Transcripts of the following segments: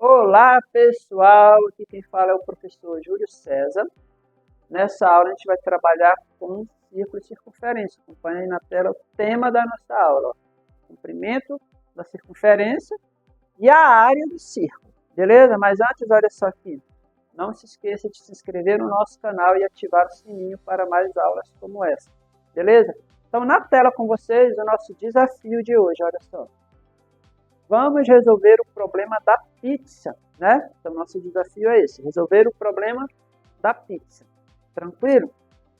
Olá, pessoal! Aqui quem fala é o professor Júlio César. Nessa aula a gente vai trabalhar com círculo e circunferência. Acompanhe aí na tela o tema da nossa aula. Ó. Comprimento da circunferência e a área do círculo. Beleza? Mas antes, olha só aqui. Não se esqueça de se inscrever no nosso canal e ativar o sininho para mais aulas como essa. Beleza? Então, na tela com vocês, o nosso desafio de hoje, olha só. Vamos resolver o problema da pizza, né? Então, nosso desafio é esse, resolver o problema da pizza. Tranquilo?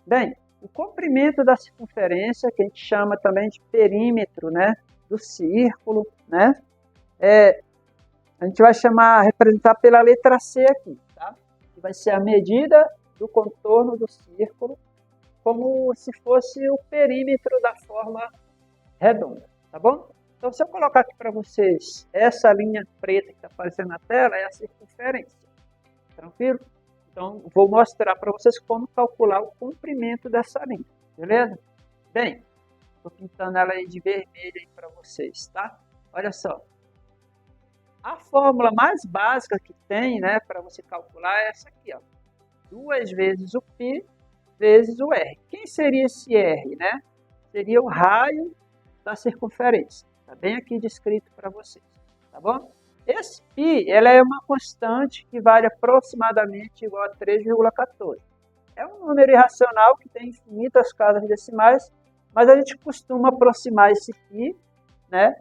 Bem, o comprimento da circunferência, que a gente chama também de perímetro, né? Do círculo, né? A gente vai representar pela letra C aqui, tá? Que vai ser a medida do contorno do círculo, como se fosse o perímetro da forma redonda, tá bom? Então, se eu colocar aqui para vocês, essa linha preta que está aparecendo na tela é a circunferência. Tranquilo? Então, vou mostrar para vocês como calcular o comprimento dessa linha. Beleza? Bem, estou pintando ela aí de vermelho para vocês, tá? Olha só. A fórmula mais básica que tem, né, para você calcular é essa aqui, ó. 2 vezes o π vezes o r. Quem seria esse r, né? Seria o raio da circunferência. Está bem aqui descrito para vocês, tá bom? Esse π, ela é uma constante que vale aproximadamente igual a 3,14. É um número irracional que tem infinitas casas decimais, mas a gente costuma aproximar esse π, né,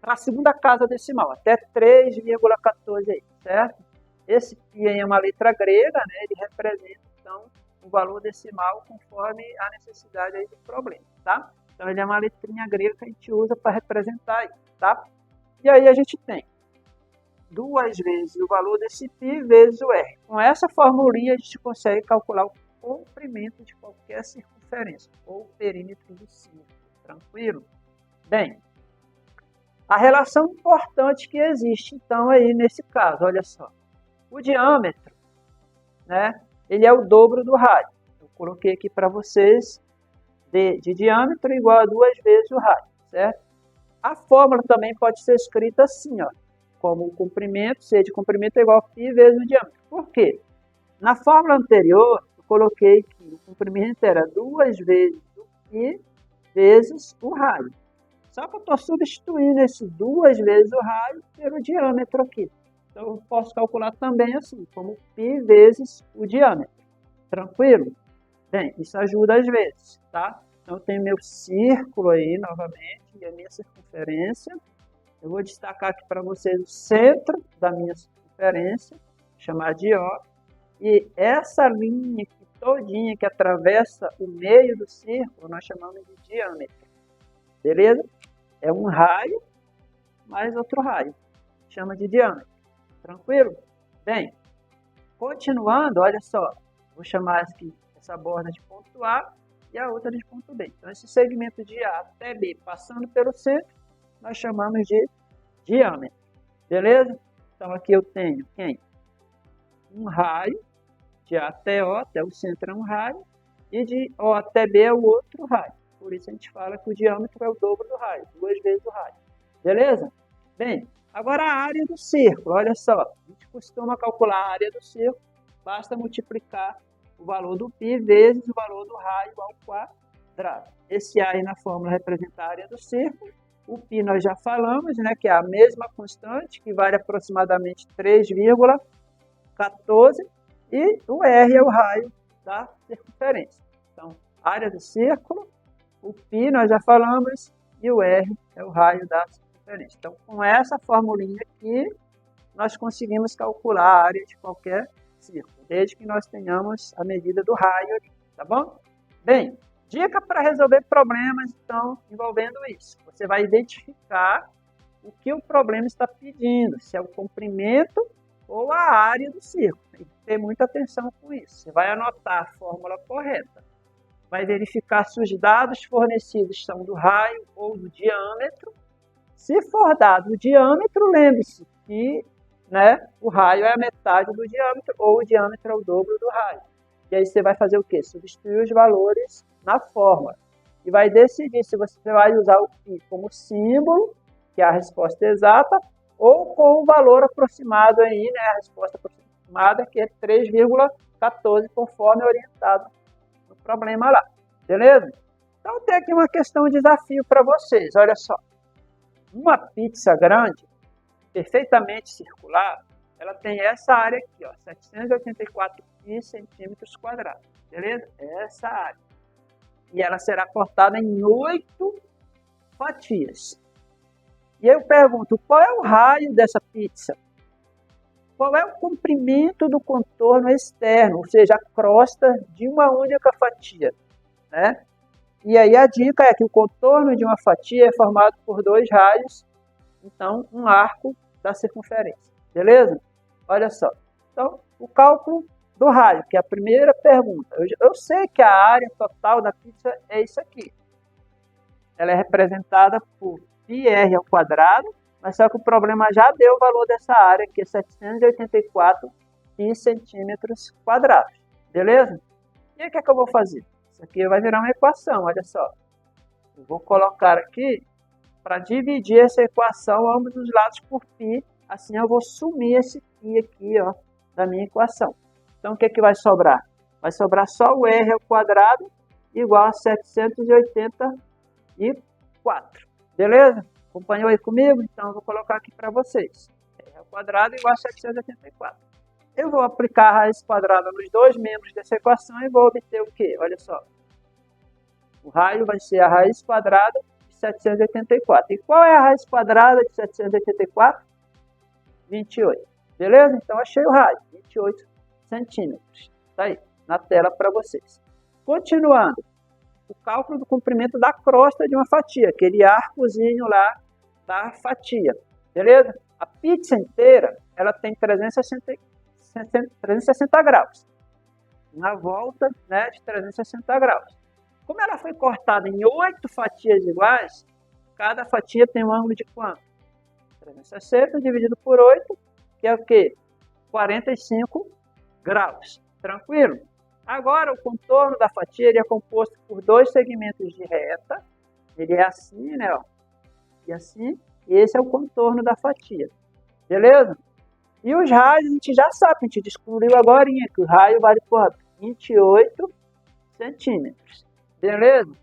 para a segunda casa decimal, até 3,14 aí, certo? Esse π aí é uma letra grega, né, ele representa, então, o valor decimal conforme a necessidade aí do problema, tá? Então, ele é uma letrinha grega que a gente usa para representar isso, tá? E aí a gente tem 2 vezes o valor desse π vezes o r. Com essa formulinha a gente consegue calcular o comprimento de qualquer circunferência, ou perímetro do círculo, tranquilo? Bem, a relação importante que existe, então, aí nesse caso, olha só. O diâmetro, né, ele é o dobro do raio. Eu coloquei aqui para vocês de diâmetro igual a 2 vezes o raio, certo? A fórmula também pode ser escrita assim, ó, como o comprimento, C de comprimento é igual a π vezes o diâmetro. Por quê? Na fórmula anterior, eu coloquei que o comprimento era 2 vezes o π vezes o raio. Só que eu estou substituindo esse 2 vezes o raio pelo diâmetro aqui. Então, eu posso calcular também assim, como π vezes o diâmetro. Tranquilo? Bem, isso ajuda às vezes, tá? Então, eu tenho meu círculo aí, novamente, e a minha circunferência. Eu vou destacar aqui para vocês o centro da minha circunferência, chamar de O. E essa linha aqui todinha que atravessa o meio do círculo, nós chamamos de diâmetro. Beleza? É um raio mais outro raio. Chama de diâmetro. Tranquilo? Bem, continuando, olha só. Vou chamar aqui essa borda de ponto A e a outra de ponto B. Então, esse segmento de A até B, passando pelo centro, nós chamamos de diâmetro. Beleza? Então, aqui eu tenho quem? Um raio, de A até O, até o centro é um raio, e de O até B é o outro raio. Por isso a gente fala que o diâmetro é o dobro do raio, 2 vezes o raio. Beleza? Bem, agora a área do círculo, olha só. A gente costuma calcular a área do círculo, basta multiplicar o valor do π vezes o valor do raio ao quadrado. Esse A aí na fórmula representa a área do círculo. O π nós já falamos, né, que é a mesma constante, que vale aproximadamente 3,14. E o R é o raio da circunferência. Então, área do círculo, o π nós já falamos, e o R é o raio da circunferência. Então, com essa formulinha aqui, nós conseguimos calcular a área de qualquer círculo, desde que nós tenhamos a medida do raio aqui, tá bom? Bem, dica para resolver problemas, então, envolvendo isso. Você vai identificar o que o problema está pedindo, se é o comprimento ou a área do círculo. Tem que ter muita atenção com isso. Você vai anotar a fórmula correta. Vai verificar se os dados fornecidos são do raio ou do diâmetro. Se for dado o diâmetro, lembre-se que, né, o raio é a metade do diâmetro ou o diâmetro é o dobro do raio. E aí você vai fazer o quê? Substituir os valores na fórmula. E vai decidir se você vai usar o π como símbolo, que é a resposta exata, ou com o valor aproximado aí, né, a resposta aproximada, que é 3,14, conforme orientado no problema lá, beleza? Então tem aqui uma questão de desafio para vocês, olha só. Uma pizza grande, perfeitamente circular, ela tem essa área aqui, ó, 784 centímetros quadrados, beleza? Essa área. E ela será cortada em 8 fatias. E aí eu pergunto, qual é o raio dessa pizza? Qual é o comprimento do contorno externo, ou seja, a crosta de uma única fatia, né? E aí a dica é que o contorno de uma fatia é formado por 2 raios, então um arco da circunferência, beleza? Olha só, então o cálculo do raio, que é a primeira pergunta. Eu sei que a área total da pizza é isso aqui. Ela é representada por πr ao quadrado, mas só que o problema já deu o valor dessa área, que é 784 centímetros quadrados, beleza? E aí o que é que eu vou fazer? Isso aqui vai virar uma equação, olha só. Eu vou colocar aqui, para dividir essa equação, ambos os lados por π, assim eu vou sumir esse π aqui, ó, da minha equação. Então o que é que vai sobrar? Vai sobrar só o r ao quadrado igual a 784, beleza? Acompanhou aí comigo? Então eu vou colocar aqui para vocês. R ao quadrado igual a 784. Eu vou aplicar a raiz quadrada nos 2 membros dessa equação e vou obter o quê? Olha só. O raio vai ser a raiz quadrada de 784. E qual é a raiz quadrada de 784? 28. Beleza? Então achei o raio, 28 centímetros. Está aí, na tela para vocês. Continuando, o cálculo do comprimento da crosta de uma fatia, aquele arcozinho lá da fatia. Beleza? A pizza inteira, ela tem 360 graus. Uma volta, né, de 360 graus. Como ela foi cortada em 8 fatias iguais, cada fatia tem um ângulo de quanto? 360 dividido por 8, que é o quê? 45 graus. Tranquilo? Agora, o contorno da fatia ele é composto por 2 segmentos de reta. Ele é assim, né? Ó, e assim. E esse é o contorno da fatia. Beleza? E os raios a gente já sabe, a gente descobriu agora que o raio vale quanto? 28 centímetros. Beleza?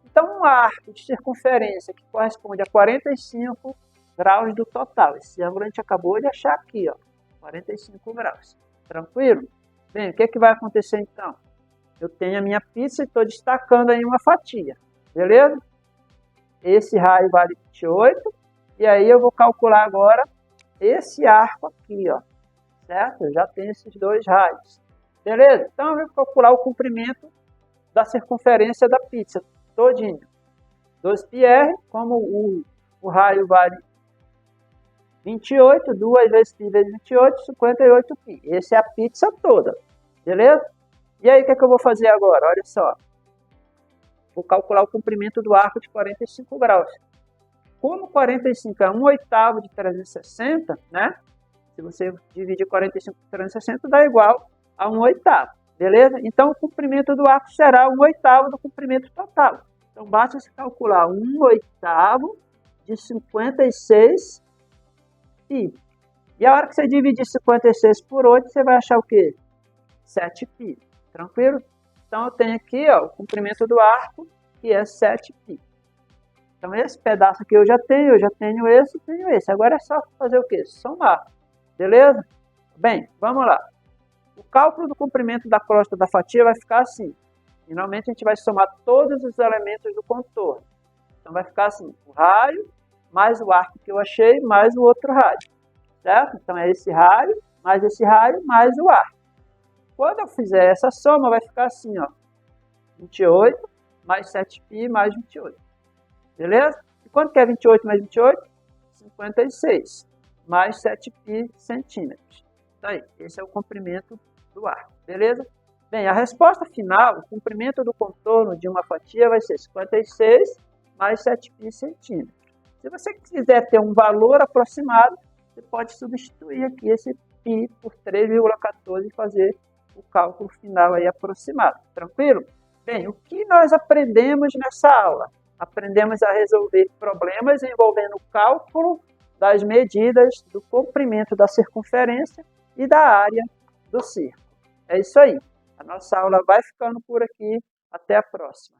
Então, um arco de circunferência que corresponde a 45 graus do total. Esse ângulo a gente acabou de achar aqui, ó, 45 graus. Tranquilo? Bem, o que é que vai acontecer então? Eu tenho a minha pizza e estou destacando aí uma fatia. Beleza? Esse raio vale 28. E aí eu vou calcular agora esse arco aqui, ó. Certo? Eu já tenho esses 2 raios. Beleza? Então eu vou calcular o comprimento da circunferência da pizza todinho. 2πr, como o raio vale 28, 2 vezes π vezes 28, 58π. Essa é a pizza toda. Beleza? E aí o que é que eu vou fazer agora? Olha só. Vou calcular o comprimento do arco de 45 graus. Como 45 é 1/8 de 360, né? Se você dividir 45 por 360, dá igual a 1/8. Beleza? Então, o comprimento do arco será 1/8 do comprimento total. Então, basta se calcular 1/8 de 56 π. E a hora que você dividir 56 por 8, você vai achar o quê? 7π. Tranquilo? Então, eu tenho aqui, ó, o comprimento do arco, que é 7π. Então, esse pedaço aqui eu já tenho esse e tenho esse. Agora é só fazer o quê? Somar. Beleza? Bem, vamos lá. O cálculo do comprimento da crosta da fatia vai ficar assim. Finalmente, a gente vai somar todos os elementos do contorno. Então, vai ficar assim, o raio, mais o arco que eu achei, mais o outro raio. Certo? Então, é esse raio, mais o arco. Quando eu fizer essa soma, vai ficar assim, ó. 28 mais 7π mais 28. Beleza? E quanto que é 28 mais 28? 56 mais 7π centímetros. Tá aí, esse é o comprimento do arco, beleza? Bem, a resposta final, o comprimento do contorno de uma fatia vai ser 56 mais 7π centímetros. Se você quiser ter um valor aproximado, você pode substituir aqui esse π por 3,14 e fazer o cálculo final aí aproximado. Tranquilo? Bem, o que nós aprendemos nessa aula? Aprendemos a resolver problemas envolvendo cálculo das medidas do comprimento da circunferência e da área do círculo. É isso aí. A nossa aula vai ficando por aqui. Até a próxima.